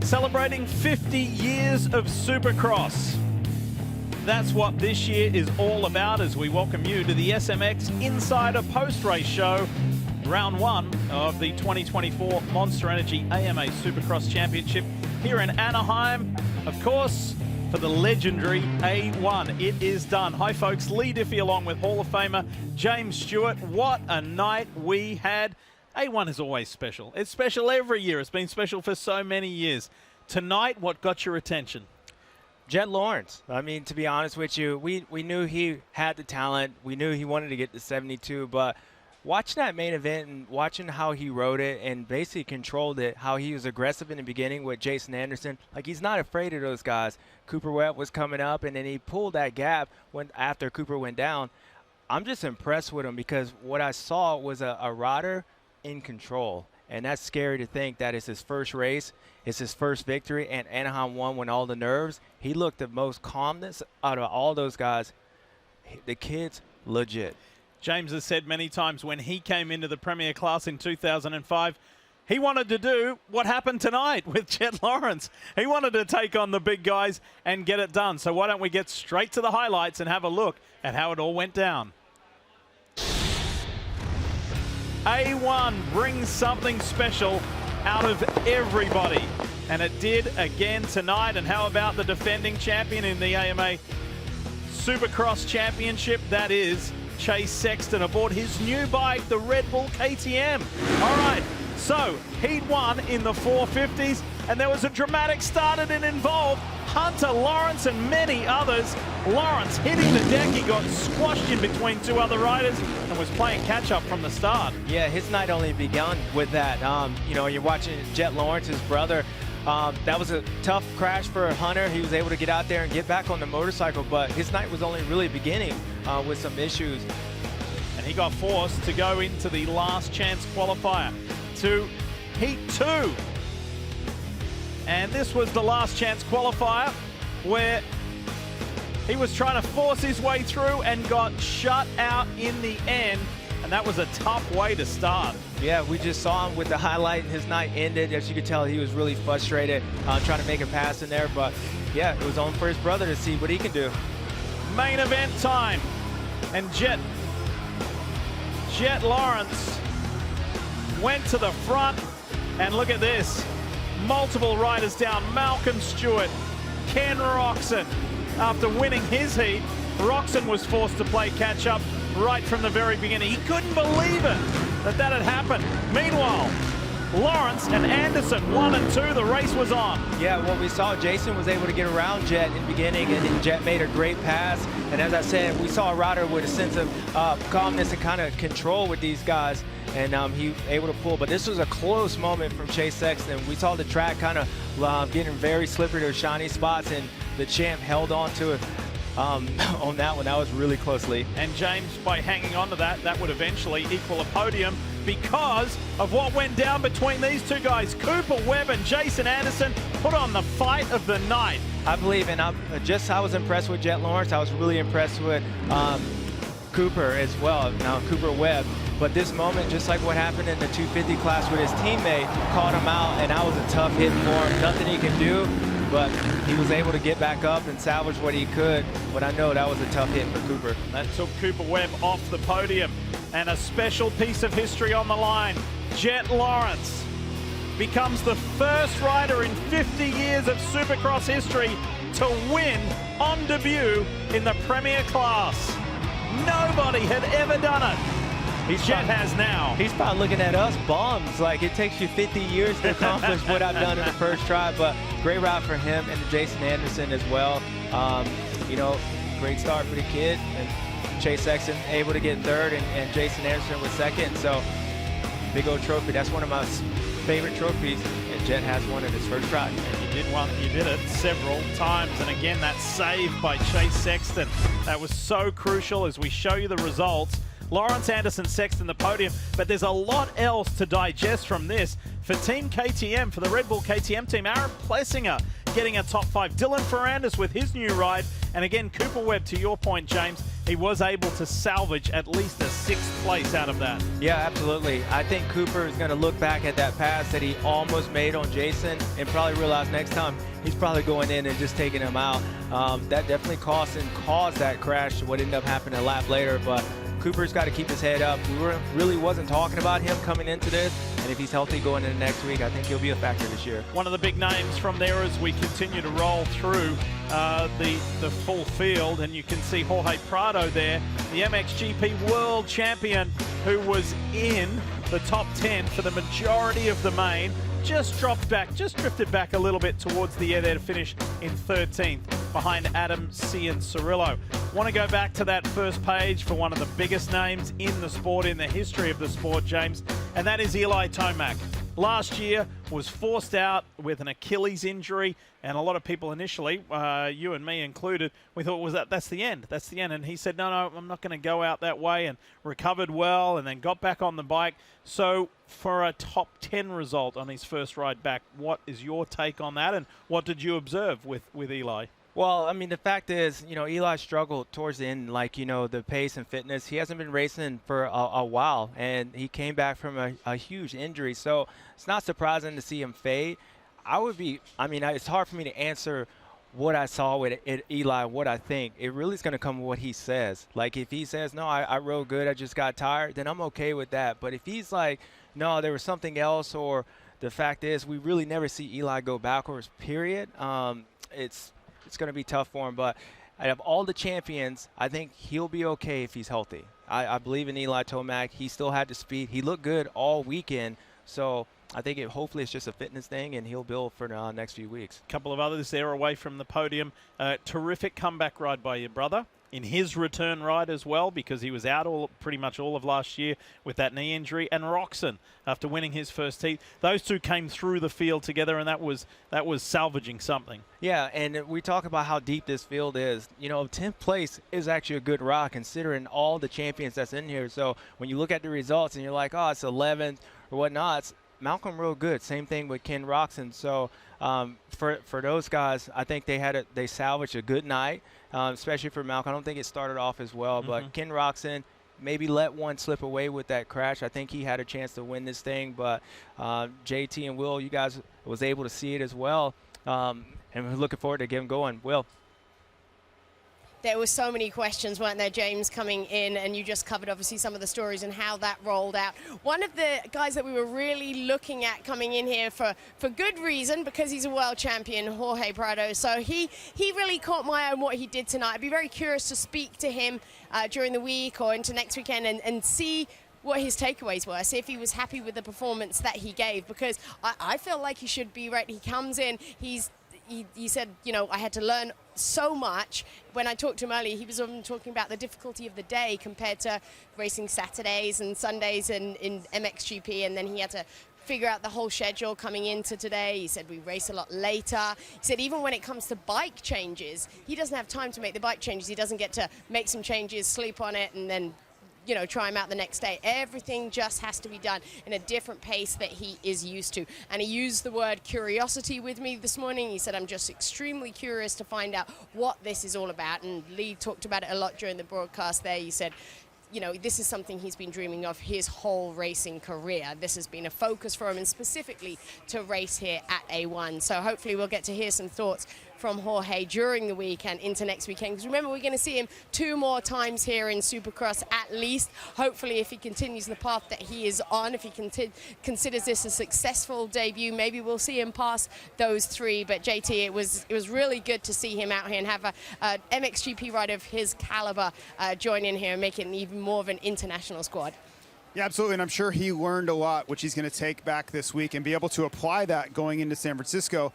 celebrating 50 years of Supercross. That's what this year is all about as we welcome you to the SMX Insider Post-Race Show, Round 1 of the 2024 Monster Energy AMA Supercross Championship here in Anaheim. Of course, for the legendary A1, it is done. Hi folks, Lee Diffie along with Hall of Famer James Stewart. What a night we had. A1 is always special. It's special every year. It's been special for so many years. Tonight, what got your attention? Jett Lawrence. I mean, to be honest with you, we knew he had the talent. We knew he wanted to get to 72, but watching that main event and watching how he rode it and basically controlled it, how he was aggressive in the beginning with Jason Anderson, like he's not afraid of those guys. Cooper Webb was coming up, and then he pulled that gap after Cooper went down. I'm just impressed with him because what I saw was a rider in control. And that's scary to think that it's his first race, it's his first victory, and Anaheim won when all the nerves. He looked the most calmness out of all those guys. The kid's legit. James has said many times when he came into the Premier class in 2005, he wanted to do what happened tonight with Jett Lawrence. He wanted to take on the big guys and get it done. So why don't we get straight to the highlights and have a look at how it all went down. A1 brings something special out of everybody, and it did again tonight. And how about the defending champion in the AMA Supercross Championship? That is Chase Sexton aboard his new bike, the Red Bull KTM. All right, so he'd won in the 450s, and there was a dramatic start, and it involved Hunter, Lawrence, and many others. Lawrence hitting the deck. He got squashed in between two other riders and was playing catch-up from the start. Yeah, his night only begun with that. You know, you're watching Jett Lawrence, his brother. That was a tough crash for Hunter. He was able to get out there and get back on the motorcycle, but his night was only really beginning with some issues. And he got forced to go into the last chance qualifier to Heat 2. And this was the last chance qualifier where he was trying to force his way through and got shut out in the end. And that was a tough way to start. Yeah, we just saw him with the highlight, and his night ended. As you could tell, he was really frustrated trying to make a pass in there. But yeah, it was on for his brother to see what he can do. Main event time. And Jett Lawrence went to the front. And look at this. Multiple riders down. Malcolm Stewart, Ken Roczen. After winning his heat, Roczen was forced to play catch-up right from the very beginning. He couldn't believe it that had happened. Meanwhile, Lawrence and Anderson 1 and 2, the race was on. Yeah, well, we saw Jason was able to get around Jett in the beginning, and Jett made a great pass. And as I said, we saw a rider with a sense of calmness and kind of control with these guys, and he was able to pull. But this was a close moment from Chase Sexton. We saw the track kind of getting very slippery to shiny spots, and the champ held on to it. On that one, that was really closely. And James, by hanging on to that, that would eventually equal a podium because of what went down between these two guys. Cooper Webb and Jason Anderson put on the fight of the night. I believe, and I was impressed with Jett Lawrence. I was really impressed with Cooper as well, now Cooper Webb. But this moment, just like what happened in the 250 class with his teammate, caught him out, and that was a tough hit for him. Nothing he can do. But he was able to get back up and salvage what he could. But I know that was a tough hit for Cooper. That took Cooper Webb off the podium. And a special piece of history on the line. Jett Lawrence becomes the first rider in 50 years of Supercross history to win on debut in the Premier class. Nobody had ever done it. Jett has now. He's probably looking at us bums, like it takes you 50 years to accomplish what I've done in the first try, but great ride for him and Jason Anderson as well. You know, great start for the kid, and Chase Sexton able to get third, and Jason Anderson was second, so big old trophy. That's one of my favorite trophies, and Jett has one in his first try. And you did it several times, and again, that save by Chase Sexton. That was so crucial as we show you the results. Lawrence, Anderson, Sexton, the podium, but there's a lot else to digest from this. For Team KTM, for the Red Bull KTM team, Aaron Plessinger getting a top 5. Dylan Ferrandis with his new ride, and again, Cooper Webb, to your point, James, he was able to salvage at least a 6th place out of that. Yeah, absolutely. I think Cooper is going to look back at that pass that he almost made on Jason and probably realize next time he's probably going in and just taking him out. That definitely caused that crash, what ended up happening a lap later. But Cooper's got to keep his head up. We really wasn't talking about him coming into this, and if he's healthy going into next week, I think he'll be a factor this year. One of the big names from there as we continue to roll through the full field, and you can see Jorge Prado there, the MXGP World Champion, who was in the top 10 for the majority of the main. Just drifted back a little bit towards the end there to finish in 13th behind Adam Cianciarulo. Want to go back to that first page for one of the biggest names in the sport, in the history of the sport, James, and that is Eli Tomac. Last year was forced out with an Achilles injury, and a lot of people initially, you and me included, we thought that's the end. That's the end. And he said, no, I'm not going to go out that way, and recovered well and then got back on the bike. So for a top 10 result on his first ride back, what is your take on that, and what did you observe with Eli? Well, I mean, the fact is, Eli struggled towards the end, like, the pace and fitness. He hasn't been racing for a while, and he came back from a huge injury. So it's not surprising to see him fade. It's hard for me to answer what I saw with Eli, what I think. It really is going to come with what he says. Like, if he says, no, I rode good, I just got tired, then I'm okay with that. But if he's like, no, there was something else, or the fact is we really never see Eli go backwards, period, it's going to be tough for him. But out of all the champions, I think he'll be okay if he's healthy. I believe in Eli Tomac. He still had the speed. He looked good all weekend. So I think hopefully it's just a fitness thing, and he'll build for the next few weeks. A couple of others there away from the podium. Terrific comeback ride by your brother in his return ride as well, because he was out pretty much all of last year with that knee injury. And Roxon, after winning his first heat, those two came through the field together, and that was salvaging something. Yeah, and we talk about how deep this field is. 10th place is actually a good ride considering all the champions that's in here. So when you look at the results and you're like, oh, it's 11th or whatnot, it's Malcolm real good. Same thing with Ken Roxon. So for those guys, I think they salvaged a good night, especially for Malcolm. I don't think it started off as well, but Ken Roxon maybe let one slip away with that crash. I think he had a chance to win this thing, but JT and Will, you guys was able to see it as well, and we're looking forward to get him going. Will. There were so many questions, weren't there, James, coming in, and you just covered obviously some of the stories and how that rolled out. One of the guys that we were really looking at coming in here for good reason, because he's a world champion, Jorge Prado. So he really caught my eye on what he did tonight. I'd be very curious to speak to him during the week or into next weekend and see what his takeaways were, see if he was happy with the performance that he gave, because I feel like he should be right. He comes in, he said, I had to learn so much. When I talked to him earlier, he was talking about the difficulty of the day compared to racing Saturdays and Sundays in MXGP, and then he had to figure out the whole schedule coming into today. He said we race a lot later. He said even when it comes to bike changes, he doesn't have time to make the bike changes. He doesn't get to make some changes, sleep on it, and then try him out the next day. Everything just has to be done in a different pace that he is used to. And he used the word curiosity with me this morning. He said, I'm just extremely curious to find out what this is all about. And Lee talked about it a lot during the broadcast there. He said, this is something he's been dreaming of his whole racing career. This has been a focus for him, and specifically to race here at A1. So hopefully we'll get to hear some thoughts from Jorge during the weekend into next weekend. Because remember, we're going to see him 2 more times here in Supercross at least. Hopefully, if he continues the path that he is on, if he considers this a successful debut, maybe we'll see him pass those 3. But JT, it was really good to see him out here and have a MXGP rider of his caliber join in here and make it even more of an international squad. Yeah, absolutely, and I'm sure he learned a lot, which he's going to take back this week and be able to apply that going into San Francisco.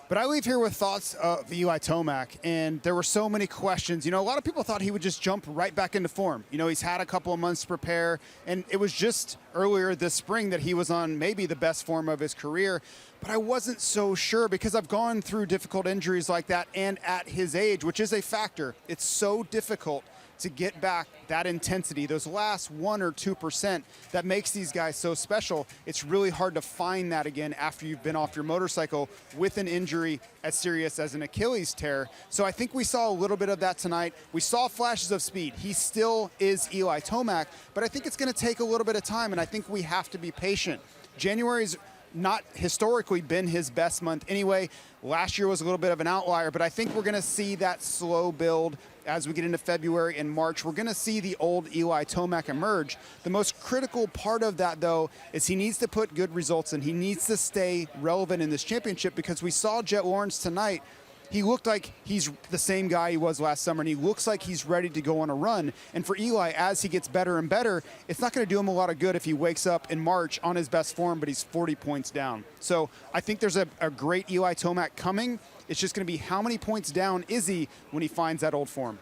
But I leave here with thoughts of Eli Tomac, and there were so many questions. A lot of people thought he would just jump right back into form. He's had a couple of months to prepare, and it was just earlier this spring that he was on maybe the best form of his career. But I wasn't so sure, because I've gone through difficult injuries like that, and at his age, which is a factor. It's so difficult to get back that intensity, those last 1 or 2% that makes these guys so special. It's really hard to find that again after you've been off your motorcycle with an injury as serious as an Achilles tear. So I think we saw a little bit of that tonight. We saw flashes of speed. He still is Eli Tomac, but I think it's going to take a little bit of time, and I think we have to be patient. January's not historically been his best month anyway. Last year was a little bit of an outlier, but I think we're going to see that slow build as we get into February and March. We're going to see the old Eli Tomac emerge. The most critical part of that, though, is he needs to put good results in. He needs to stay relevant in this championship, because we saw Jet Lawrence tonight. He looked like he's the same guy he was last summer, and he looks like he's ready to go on a run. And for Eli, as he gets better and better, it's not going to do him a lot of good if he wakes up in March on his best form, but he's 40 points down. So I think there's a great Eli Tomac coming. It's just going to be how many points down is he when he finds that old form.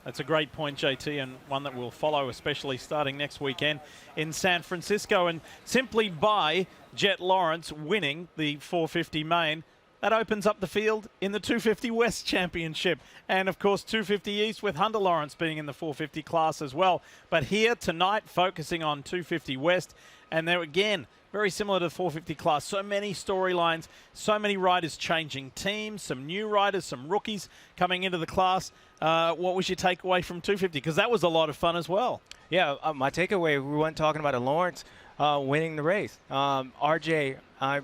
That's a great point, JT, and one that we'll follow, especially starting next weekend in San Francisco. And simply by Jet Lawrence winning the 450 main, that opens up the field in the 250 West Championship. And, of course, 250 East with Hunter Lawrence being in the 450 class as well. But here tonight, focusing on 250 West. And there again, very similar to the 450 class. So many storylines, so many riders changing teams, some new riders, some rookies coming into the class. What was your takeaway from 250? Because that was a lot of fun as well. Yeah, my takeaway, we weren't talking about Lawrence winning the race. RJ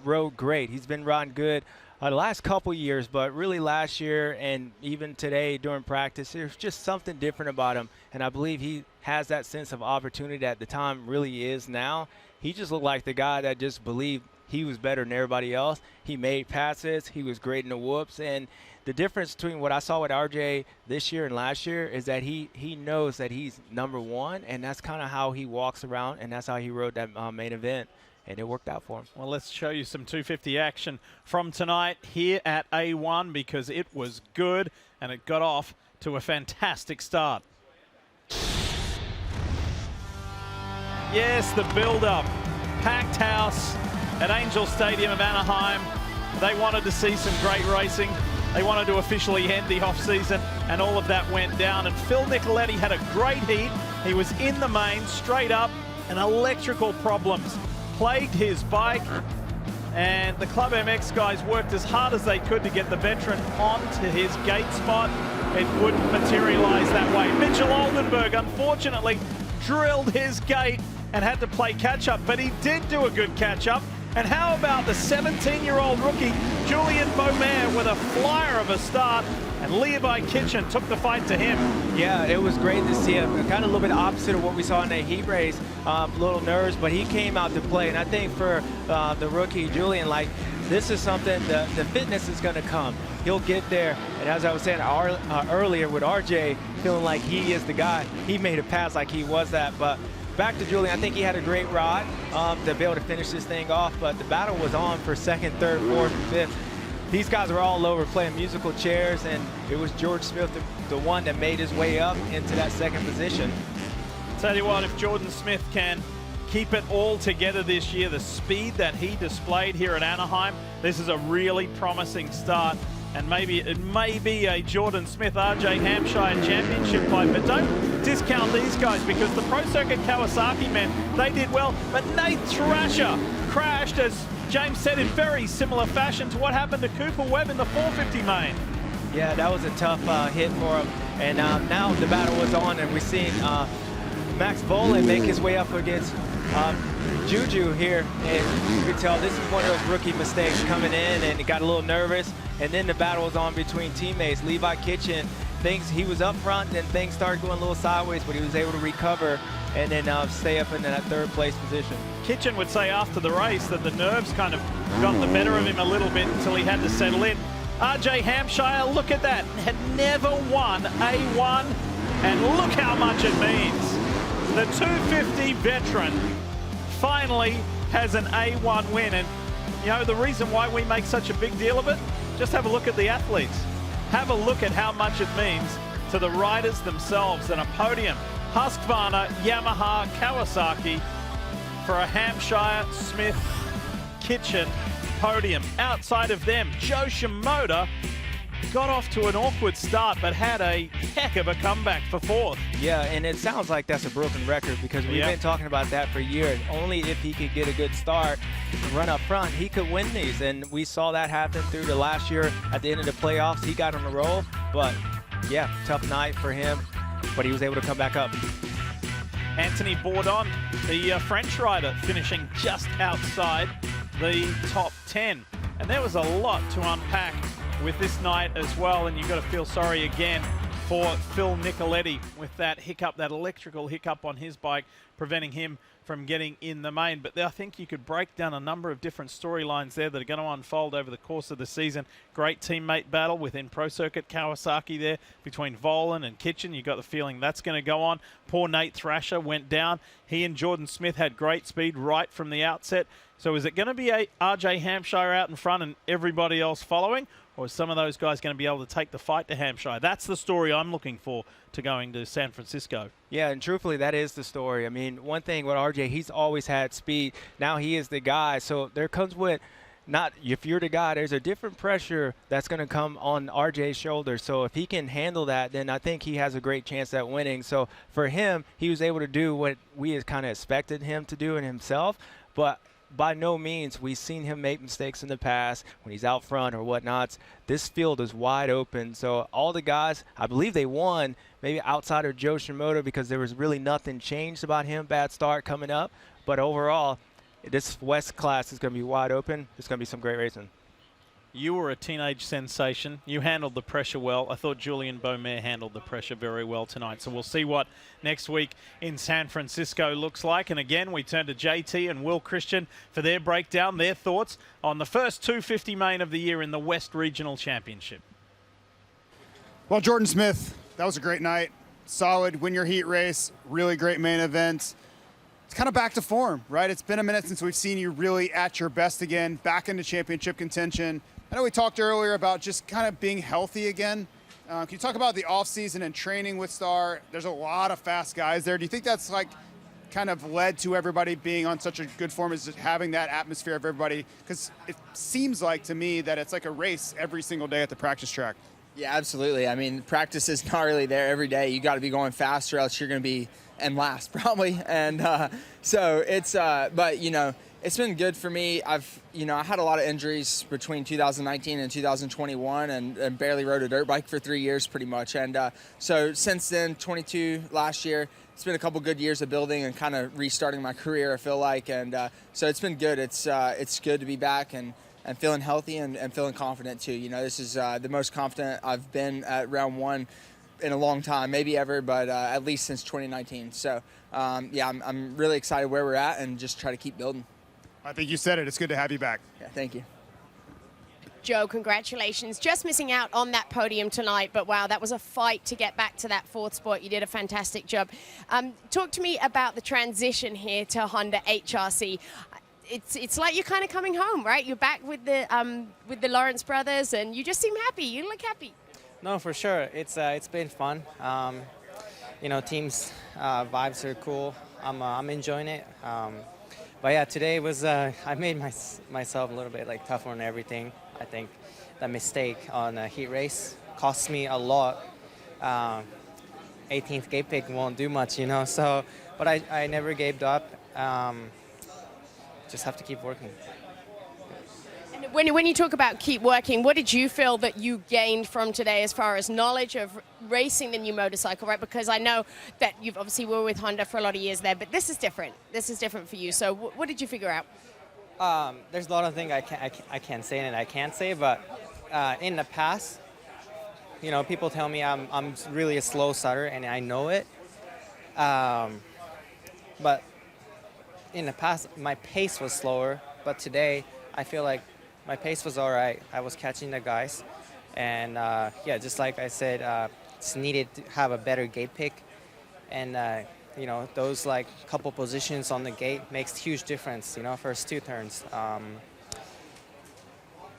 rode great. He's been riding good the last couple years, but really last year and even today during practice, there's just something different about him. And I believe he has that sense of opportunity that at the time really is now. He just looked like the guy that just believed he was better than everybody else. He made passes. He was great in the whoops. And the difference between what I saw with RJ this year and last year is that he knows that he's number one, and that's kind of how he walks around, and that's how he rode that main event. And it worked out for him. Well, let's show you some 250 action from tonight here at A1, because it was good and it got off to a fantastic start. Yes, the build-up. Packed house at Angel Stadium of Anaheim. They wanted to see some great racing. They wanted to officially end the off-season, and all of that went down. And Phil Nicoletti had a great heat. He was in the main, straight up, and electrical problems plagued his bike, and the Club MX guys worked as hard as they could to get the veteran onto his gate spot. It wouldn't materialize that way. Mitchell Oldenburg unfortunately drilled his gate and had to play catch-up, but he did do a good catch-up. And how about the 17-year-old rookie, Julian Beaumaire, with a flyer of a start, and Levi Kitchen took the fight to him. Yeah, it was great to see him. Kind of a little bit opposite of what we saw in the heat race. Little nerves, but he came out to play. And I think for the rookie, Julian, like, this is something, the fitness is going to come. He'll get there. And as I was saying earlier with RJ, feeling like he is the guy, he made a pass like he was that. But back to Julian, I think he had a great ride to be able to finish this thing off, but the battle was on for second, third, fourth, and fifth. These guys were all over playing musical chairs, and it was George Smith, the one that made his way up into that second position. Tell you what, if Jordan Smith can keep it all together this year, the speed that he displayed here at Anaheim, this is a really promising start. And maybe it may be a Jordan Smith RJ Hampshire championship fight, but don't discount these guys, because the Pro Circuit Kawasaki men, they did well, but Nate Thrasher crashed, as James said, in very similar fashion to what happened to Cooper Webb in the 450 main. Yeah, that was a tough hit for him. And now the battle was on, and we're seeing Max Bolin make his way up against Juju here, and you can tell this is one of those rookie mistakes coming in, and he got a little nervous. And then the battle was on between teammates. Levi Kitchen, he was up front, then things started going a little sideways, but he was able to recover and then stay up in that third place position. Kitchen would say after the race that the nerves kind of got the better of him a little bit until he had to settle in. RJ Hampshire, look at that, had never won A1, and look how much it means. The 250 veteran finally has an A1 win, and you know the reason why we make such a big deal of it? Just have a look at the athletes. Have a look at how much it means to the riders themselves. And a podium, Husqvarna, Yamaha, Kawasaki, for a Hampshire, Smith, Kitchen podium. Outside of them, Joe Shimoda got off to an awkward start, but had a heck of a comeback for fourth. Yeah, and it sounds like that's a broken record because we've been talking about that for years. Only if he could get a good start and run up front, he could win these. And we saw that happen through the last year at the end of the playoffs. He got on a roll, but yeah, tough night for him, but he was able to come back up. Anthony Bourdon, the French rider, finishing just outside the top 10. And there was a lot to unpack with this night as well, and you've got to feel sorry again for Phil Nicoletti with that hiccup, that electrical hiccup on his bike, preventing him from getting in the main. But I think you could break down a number of different storylines there that are going to unfold over the course of the season. Great teammate battle within Pro Circuit Kawasaki there between Volan and Kitchen. You got the feeling that's going to go on. Poor Nate Thrasher went down. He and Jordan Smith had great speed right from the outset. So is it going to be a RJ Hampshire out in front and everybody else following? Or is some of those guys going to be able to take the fight to Hampshire? That's the story I'm looking for to going to San Francisco. Yeah, and truthfully, that is the story. I mean, one thing with RJ, he's always had speed. Now he is the guy. So there comes with, not if you're the guy, there's a different pressure that's going to come on RJ's shoulders. So if he can handle that, then I think he has a great chance at winning. So for him, he was able to do what we had kind of expected him to do in himself. But by no means, we've seen him make mistakes in the past when he's out front or whatnot. This field is wide open. So all the guys, I believe they won, maybe outside of Joe Shimoda because there was really nothing changed about him. Bad start coming up. But overall, this West class is going to be wide open. It's going to be some great racing. You were a teenage sensation. You handled the pressure well. I thought Julian Beaumer handled the pressure very well tonight. So we'll see what next week in San Francisco looks like. And again, we turn to JT and Will Christian for their breakdown, their thoughts on the first 250 main of the year in the West Regional Championship. Well, Jordan Smith, that was a great night. Solid, win your heat race, really great main event. It's kind of back to form, right? It's been a minute since we've seen you really at your best again, back into championship contention. I know we talked earlier about just kind of being healthy again. Can you talk about the offseason and training with Star? There's a lot of fast guys there. Do you think that's like kind of led to everybody being on such a good form, is just having that atmosphere of everybody? Because it seems like to me that it's like a race every single day at the practice track. Yeah, absolutely. I mean, practice is not really there every day. You got to be going fast or else you're going to be in last probably. And so it's, but you know, it's been good for me. I had a lot of injuries between 2019 and 2021 and barely rode a dirt bike for 3 years pretty much. And so since then, 22 last year, it's been a couple good years of building and kind of restarting my career, I feel like. And so it's been good. It's good to be back and feeling healthy and feeling confident too. You know, this is the most confident I've been at round one in a long time, maybe ever, but at least since 2019. So yeah, I'm really excited where we're at and just try to keep building. I think you said it. It's good to have you back. Yeah, thank you. Joe, congratulations. Just missing out on that podium tonight, but wow, that was a fight to get back to that fourth spot. You did a fantastic job. Talk to me about the transition here to Honda HRC. It's like you're kind of coming home, right? You're back with the Lawrence brothers, and you just seem happy. You look happy. No, for sure. It's been fun. You know, teams vibes are cool. I'm enjoying it. But yeah, today was I made myself a little bit like tougher on everything. I think that mistake on a heat race cost me a lot. 18th gate pick won't do much, you know. So, but I never gave up. Just have to keep working. And when you talk about keep working, what did you feel that you gained from today as far as knowledge of racing the new motorcycle, right? Because I know that you've obviously were with Honda for a lot of years there, but this is different. This is different for you. So what did you figure out? There's a lot of things I can't say and I can't say, but in the past, you know, people tell me I'm really a slow starter, and I know it. But in the past, my pace was slower, but today I feel like my pace was all right. I was catching the guys, and yeah, just like I said, it's needed to have a better gate pick, and you know, those like couple positions on the gate makes huge difference. You know, first two turns.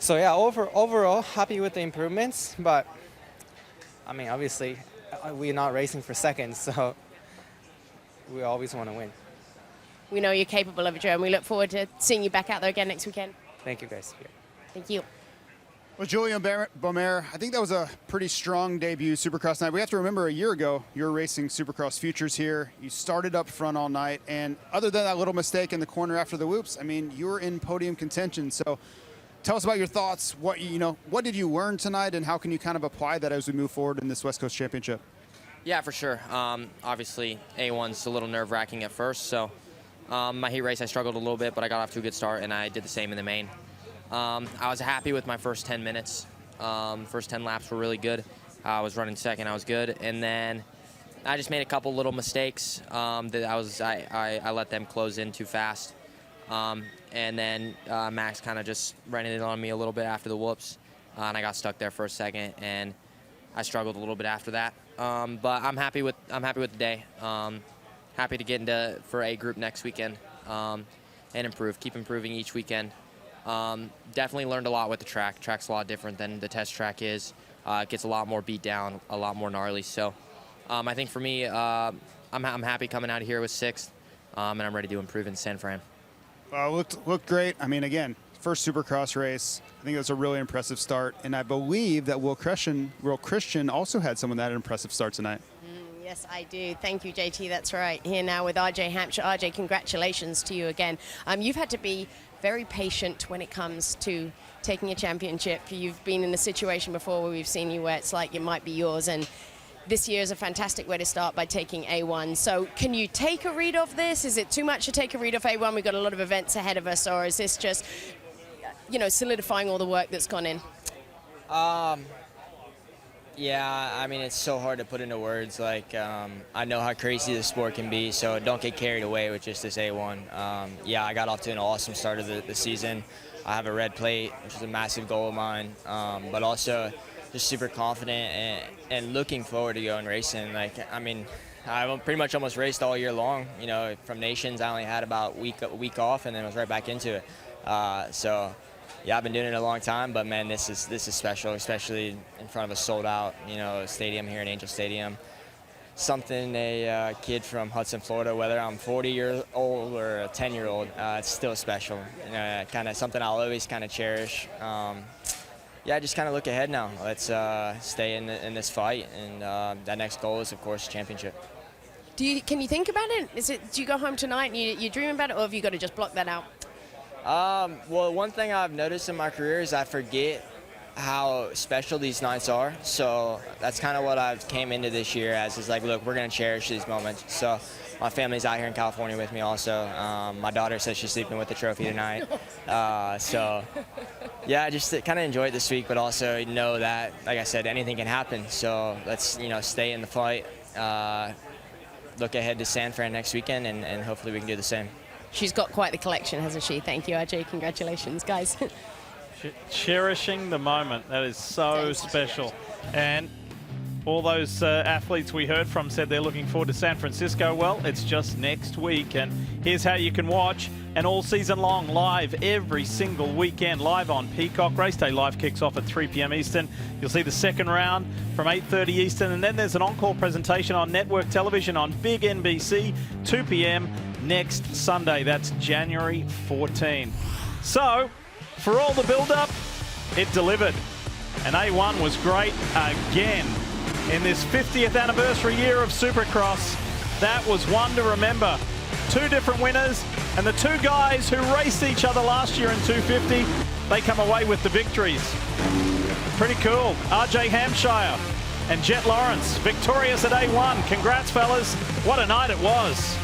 So yeah, overall happy with the improvements, but I mean, obviously, we're not racing for seconds, so we always want to win. We know you're capable of it, Joe, and we look forward to seeing you back out there again next weekend. Thank you, guys. Yeah. Thank you. Well, Julian Beaumer, I think that was a pretty strong debut Supercross night. We have to remember a year ago, you were racing Supercross Futures here. You started up front all night, and other than that little mistake in the corner after the whoops, I mean, you were in podium contention. So tell us about your thoughts. What did you learn tonight, and how can you kind of apply that as we move forward in this West Coast Championship? Yeah, for sure. Obviously, A1's a little nerve-wracking at first, so my heat race I struggled a little bit, but I got off to a good start, and I did the same in the main. I was happy with my first 10 minutes. First 10 laps were really good. I was running second, I was good, and then I just made a couple little mistakes that I let them close in too fast. And then Max kind of just ran it on me a little bit after the whoops, and I got stuck there for a second, and I struggled a little bit after that. But I'm happy with the day. Happy to get into for A group next weekend and keep improving each weekend. Definitely learned a lot with the track. Track's a lot different than the test track is. It gets a lot more beat down, a lot more gnarly. So I think for me, I'm happy coming out of here with 6th, and I'm ready to improve in San Fran. Looked great. I mean, again, first Supercross race. I think that's a really impressive start, and I believe that Will Christian also had some of that impressive start tonight. Yes, I do. Thank you, JT. That's right. Here now with RJ Hampshire. RJ, congratulations to you again. You've had to be very patient when it comes to taking a championship. You've been in a situation before where we've seen you where it's like it might be yours, and this year is a fantastic way to start by taking A1. So can you take a read of this? Is it too much to take a read of A1? We've got a lot of events ahead of us, or is this just, solidifying all the work that's gone in? Yeah, I mean, it's so hard to put into words. Like, I know how crazy the sport can be, so don't get carried away with just this A1. Yeah, I got off to an awesome start of the season. I have a red plate, which is a massive goal of mine, but also just super confident and looking forward to going racing. Like, I mean, I pretty much almost raced all year long. From Nations, I only had about a week off, and then was right back into it. So. Yeah, I've been doing it a long time, but man, this is special, especially in front of a sold-out, stadium here in Angel Stadium. Something a kid from Hudson, Florida, whether I'm 40 years old or a 10-year-old, it's still special. Kind of something I'll always kind of cherish. Yeah, just kind of look ahead now. Let's stay in this fight, and that next goal is, of course, championship. Can you think about it? Do you go home tonight and you dream about it, or have you got to just block that out? Well, one thing I've noticed in my career is I forget how special these nights are. So that's kind of what I've came into this year as, is like, look, we're going to cherish these moments. So my family's out here in California with me also. My daughter says she's sleeping with the trophy tonight. So yeah, I just kind of enjoy it this week, but also know that, like I said, anything can happen. So let's, stay in the fight, look ahead to San Fran next weekend, and hopefully we can do the same. She's got quite the collection, hasn't she? Thank you, RJ. Congratulations, guys. Cherishing the moment. That is so special. And all those athletes we heard from said they're looking forward to San Francisco. Well, it's just next week. And here's how you can watch. And all season long, live every single weekend, live on Peacock. Race day live kicks off at 3 p.m. Eastern. You'll see the second round from 8:30 Eastern. And then there's an encore presentation on network television on Big NBC, 2 p.m. next Sunday. That's January 14. So, for all the build-up, it delivered. And A1 was great again in this 50th anniversary year of Supercross. That was one to remember. 2 different winners, and the 2 guys who raced each other last year in 250, they come away with the victories. Pretty cool. RJ Hampshire and Jet Lawrence, victorious at A1. Congrats, fellas. What a night it was.